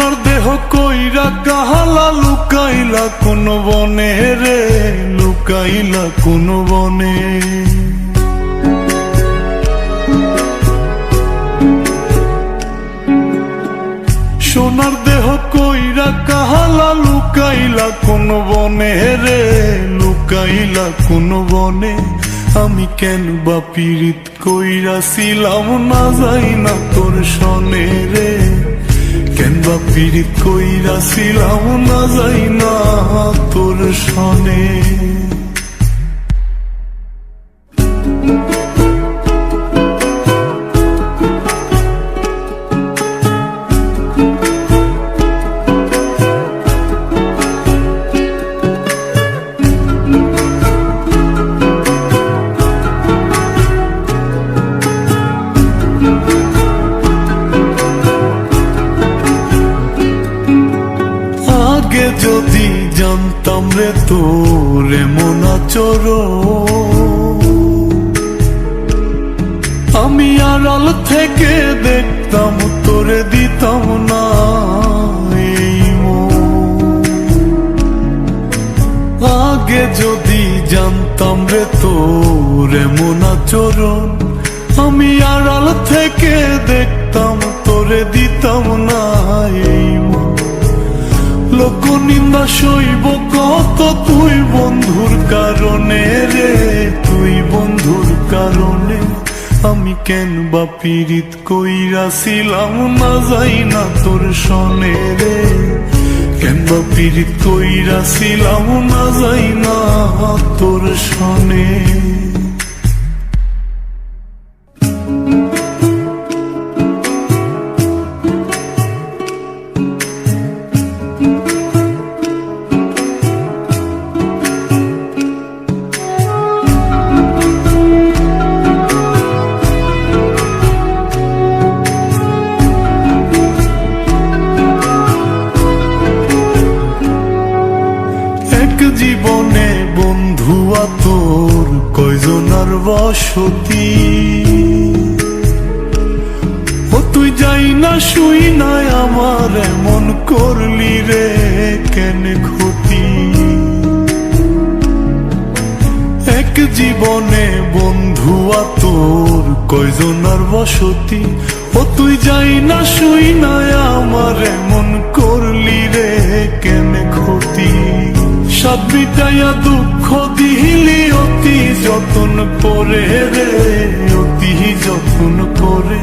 সোনার দেহ কইরা কাহালা লুকাইলা কোন বনে রে, লুকাইলা কোন বনে। সোনার দেহ কইরা কাহালা লুকাইলা কোন বনে রে, লুকাইলা কোন বনে। আমি কেন বা পীড়িত কইরাছিলাম না যাই না তোর সনে রে, কেন বা পীড়িত কইরাছিলাম না যাই না তোর সনে। আগে যদি জানতাম রে তোর এমন আচরণ, আমি আড়াল থেকে দেখতাম তোরে দিতাম না এই মন। আগে যদি জানতাম রে তোর এমন আচরণ, আমি আড়াল থেকে দেখতাম তোরে দিতাম না এই মন। লোক নিন্দা সইব কত তুই বন্ধুর কারণে রে, তুই বন্ধুর কারণে। আমি কেন বা পীড়িত কইরাছিলাম না যাই না তোর সনে রে, কেন বা পীড়িত কইরাছিলাম না যাই না তোর সনে। জীবনে বন্ধু তোর কয়জনার বসতি, ও তুই যাই না শুই নাই আমার এমন করলি রে কেন ক্ষতি। এক জীবনে বন্ধু তোর কয়জনার বসতি, ও তুই যাই না শুই নাই আমার এমন করলি রে কেন ক্ষতি। সব মিটাইয়া দুঃখ দিলি অতি যতন করে রে, অতি যতন করে।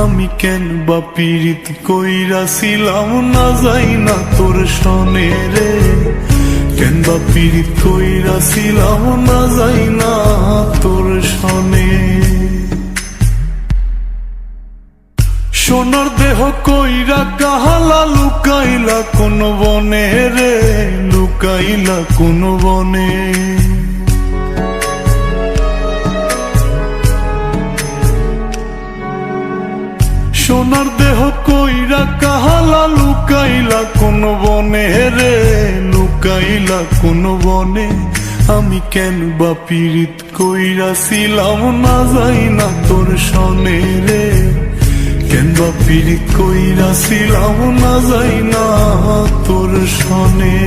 আমি কেন বা পীড়িত কইরাছিলাম না যাই না তোর সনে রে, কেন বা পীড়িত কইরাছিলাম না যাই না তোর সনে। সোনার দেহ কইরা কাহালা লুকাইলা কোন বনে রে, লুকাইলা কোন বনে। সোনার দেহ কইরা কাহালা লুকাইলা কোন বনে রে, লুকাইলা কোন বনে। আমি কেন বা পীড়িত কইরাছিলাম না যাই না তোর সনে রে, কেন বা পীড়িত কইরাছিলাম না যাই না তোর সনে।